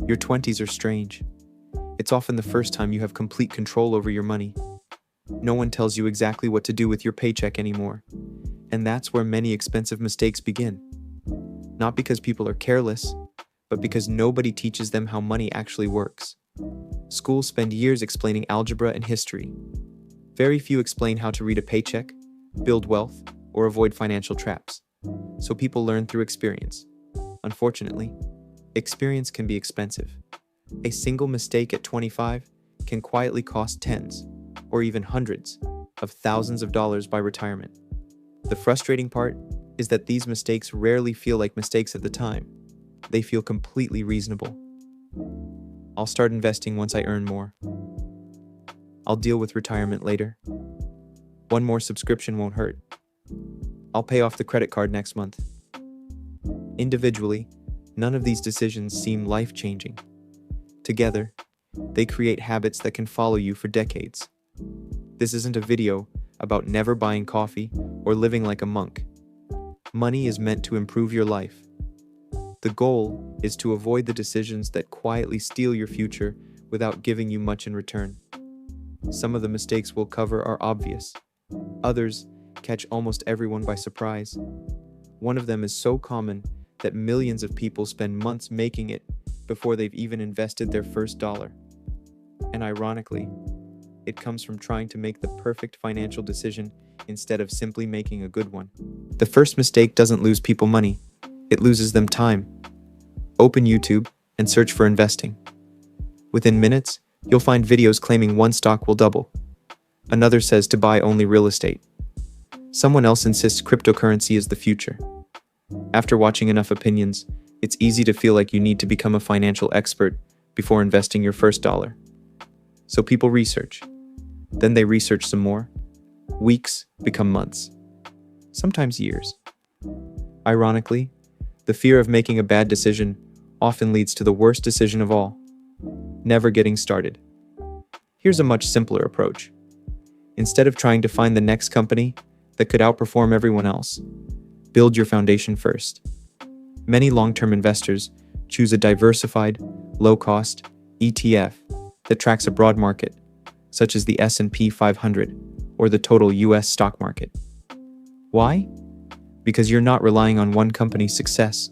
Your 20s are strange. It's often the first time you have complete control over your money. No one tells you exactly what to do with your paycheck anymore. And that's where many expensive mistakes begin. Not because people are careless, but because nobody teaches them how money actually works. Schools spend years explaining algebra and history. Very few explain how to read a paycheck, build wealth, or avoid financial traps. So people learn through experience. Unfortunately, experience can be expensive. A single mistake at 25 can quietly cost tens, or even hundreds, of thousands of dollars by retirement. The frustrating part is that these mistakes rarely feel like mistakes at the time. They feel completely reasonable. I'll start investing once I earn more. I'll deal with retirement later. One more subscription won't hurt. I'll pay off the credit card next month. Individually, none of these decisions seem life-changing. Together, they create habits that can follow you for decades. This isn't a video about never buying coffee or living like a monk. Money is meant to improve your life. The goal is to avoid the decisions that quietly steal your future without giving you much in return. Some of the mistakes we'll cover are obvious. Others catch almost everyone by surprise. One of them is so common that millions of people spend months making it before they've even invested their first dollar. And ironically, it comes from trying to make the perfect financial decision instead of simply making a good one. The first mistake doesn't lose people money, it loses them time. Open YouTube and search for investing. Within minutes, you'll find videos claiming one stock will double. Another says to buy only real estate. Someone else insists cryptocurrency is the future. After watching enough opinions, it's easy to feel like you need to become a financial expert before investing your first dollar. So people research. Then they research some more. Weeks become months. Sometimes years. Ironically, the fear of making a bad decision often leads to the worst decision of all: never getting started. Here's a much simpler approach. Instead of trying to find the next company that could outperform everyone else, build your foundation first. Many long-term investors choose a diversified, low-cost ETF that tracks a broad market, such as the S&P 500 or the total US stock market. Why? Because you're not relying on one company's success.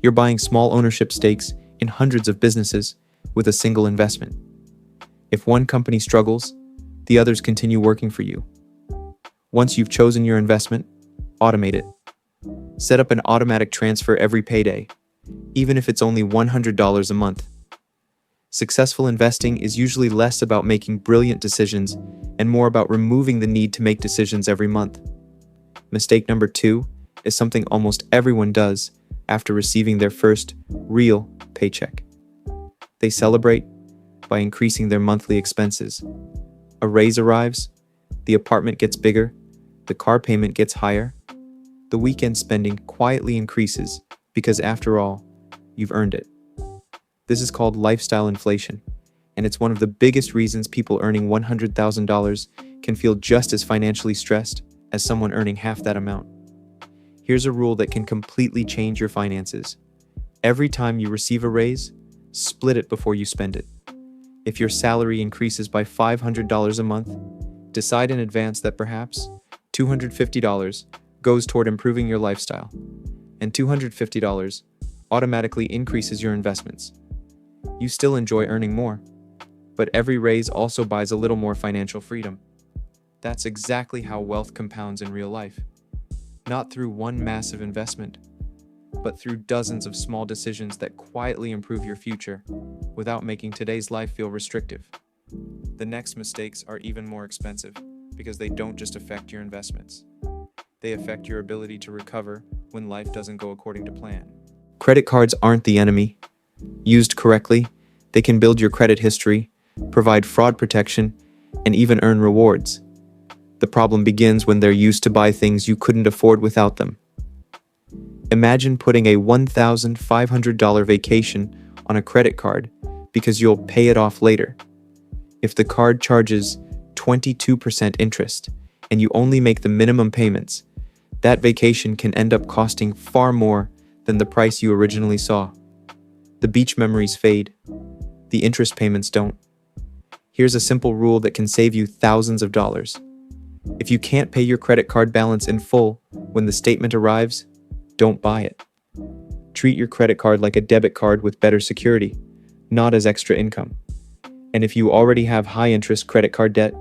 You're buying small ownership stakes in hundreds of businesses with a single investment. If one company struggles, the others continue working for you. Once you've chosen your investment, automate it. Set up an automatic transfer every payday, even if it's only $100 a month. Successful investing is usually less about making brilliant decisions and more about removing the need to make decisions every month. Mistake number 2 is something almost everyone does after receiving their first real paycheck. They celebrate by increasing their monthly expenses. A raise arrives, the apartment gets bigger, the car payment gets higher. The weekend spending quietly increases because, after all, you've earned it. This is called lifestyle inflation, and it's one of the biggest reasons people earning $100,000 can feel just as financially stressed as someone earning half that amount. Here's a rule that can completely change your finances. Every time you receive a raise, split it before you spend it. If your salary increases by $500 a month, decide in advance that perhaps $250 goes toward improving your lifestyle, and $250 automatically increases your investments. You still enjoy earning more, but every raise also buys a little more financial freedom. That's exactly how wealth compounds in real life. Not through one massive investment, but through dozens of small decisions that quietly improve your future without making today's life feel restrictive. The next mistakes are even more expensive because they don't just affect your investments. They affect your ability to recover when life doesn't go according to plan. Credit cards aren't the enemy. Used correctly, they can build your credit history, provide fraud protection, and even earn rewards. The problem begins when they're used to buy things you couldn't afford without them. Imagine putting a $1,500 vacation on a credit card because you'll pay it off later. If the card charges 22% interest and you only make the minimum payments, that vacation can end up costing far more than the price you originally saw. The beach memories fade. The interest payments don't. Here's a simple rule that can save you thousands of dollars. If you can't pay your credit card balance in full when the statement arrives, don't buy it. Treat your credit card like a debit card with better security, not as extra income. And if you already have high-interest credit card debt,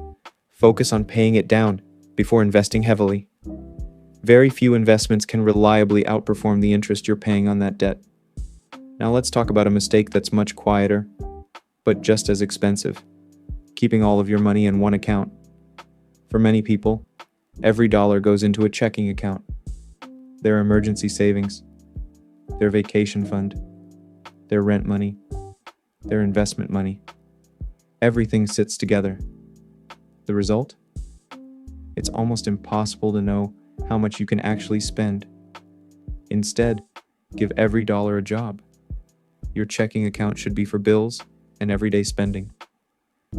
focus on paying it down before investing heavily. Very few investments can reliably outperform the interest you're paying on that debt. Now let's talk about a mistake that's much quieter, but just as expensive: keeping all of your money in one account. For many people, every dollar goes into a checking account. Their emergency savings, their vacation fund, their rent money, their investment money. Everything sits together. The result? It's almost impossible to know how much you can actually spend. Instead, give every dollar a job. Your checking account should be for bills and everyday spending.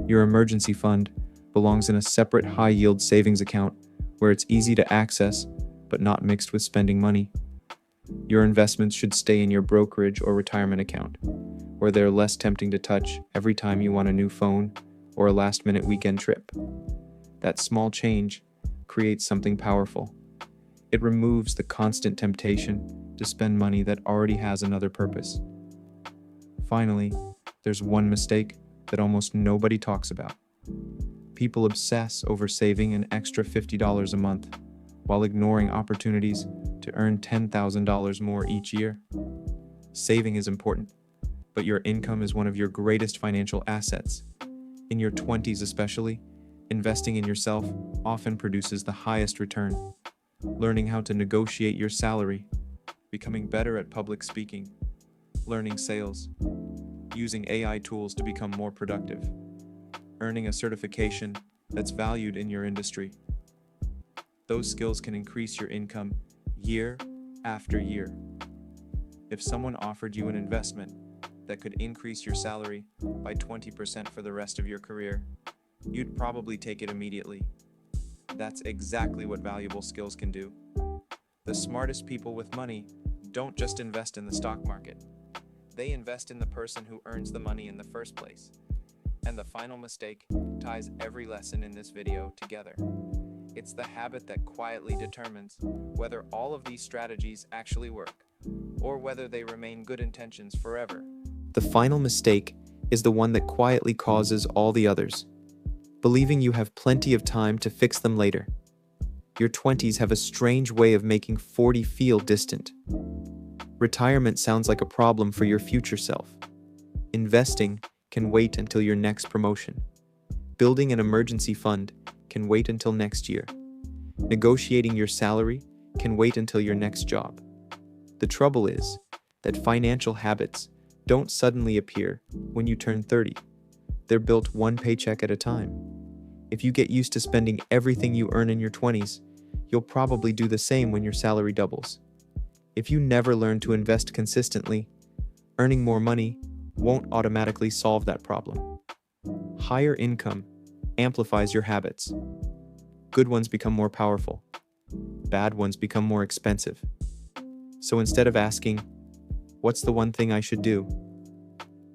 Your emergency fund belongs in a separate high-yield savings account where it's easy to access but not mixed with spending money. Your investments should stay in your brokerage or retirement account, where they're less tempting to touch every time you want a new phone or a last-minute weekend trip. That small change creates something powerful. It removes the constant temptation to spend money that already has another purpose. Finally, there's one mistake that almost nobody talks about. People obsess over saving an extra $50 a month while ignoring opportunities to earn $10,000 more each year. Saving is important, but your income is one of your greatest financial assets. In your 20s especially, investing in yourself often produces the highest return. Learning how to negotiate your salary, becoming better at public speaking, learning sales, using AI tools to become more productive, earning a certification that's valued in your industry. Those skills can increase your income year after year. If someone offered you an investment that could increase your salary by 20% for the rest of your career, you'd probably take it immediately. That's exactly what valuable skills can do. The smartest people with money don't just invest in the stock market. They invest in the person who earns the money in the first place. And the final mistake ties every lesson in this video together. It's the habit that quietly determines whether all of these strategies actually work, or whether they remain good intentions forever. The final mistake is the one that quietly causes all the others. Believing you have plenty of time to fix them later. Your 20s have a strange way of making 40 feel distant. Retirement sounds like a problem for your future self. Investing can wait until your next promotion. Building an emergency fund can wait until next year. Negotiating your salary can wait until your next job. The trouble is that financial habits don't suddenly appear when you turn 30. They're built one paycheck at a time. If you get used to spending everything you earn in your 20s, you'll probably do the same when your salary doubles. If you never learn to invest consistently, earning more money won't automatically solve that problem. Higher income amplifies your habits. Good ones become more powerful. Bad ones become more expensive. So instead of asking, "What's the one thing I should do?"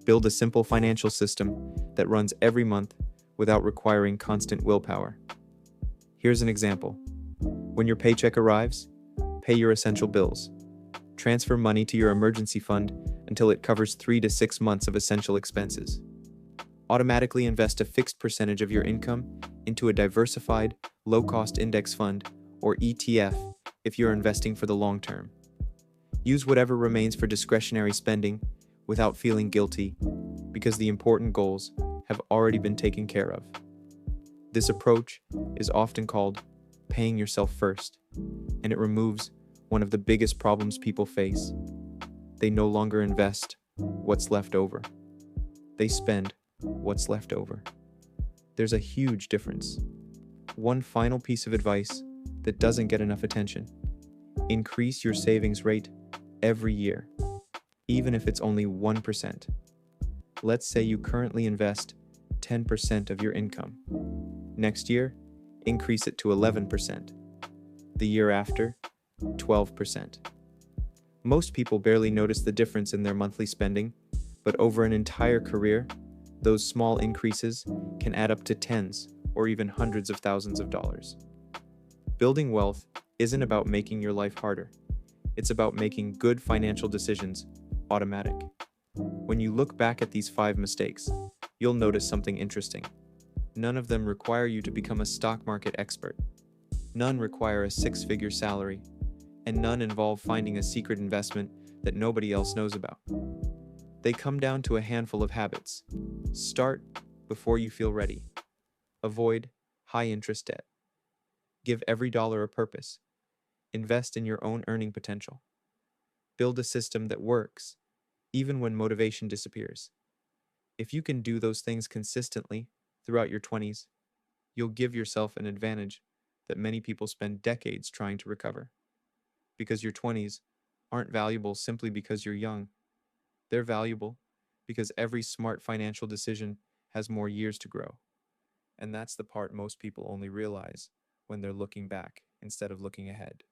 build a simple financial system that runs every month without requiring constant willpower. Here's an example. When your paycheck arrives, pay your essential bills. Transfer money to your emergency fund until it covers 3 to 6 months of essential expenses. Automatically invest a fixed percentage of your income into a diversified, low-cost index fund, or ETF, if you're investing for the long term. Use whatever remains for discretionary spending without feeling guilty, because the important goals have already been taken care of. This approach is often called paying yourself first, and it removes one of the biggest problems people face. They no longer invest what's left over. They spend what's left over. There's a huge difference. One final piece of advice that doesn't get enough attention: increase your savings rate every year, even if it's only 1%. Let's say you currently invest 10% of your income. Next year, increase it to 11%. The year after, 12%. Most people barely notice the difference in their monthly spending But over an entire career, those small increases can add up to tens or even hundreds of thousands of dollars. Building wealth isn't about making your life harder. It's about making good financial decisions automatic. When you look back at these 5 mistakes, you'll notice something interesting. None of them require you to become a stock market expert. None require a six-figure salary, and none involve finding a secret investment that nobody else knows about. They come down to a handful of habits. Start before you feel ready. Avoid high-interest debt. Give every dollar a purpose. Invest in your own earning potential. Build a system that works, even when motivation disappears. If you can do those things consistently throughout your 20s, you'll give yourself an advantage that many people spend decades trying to recover. Because your 20s aren't valuable simply because you're young. They're valuable because every smart financial decision has more years to grow. And that's the part most people only realize when they're looking back instead of looking ahead.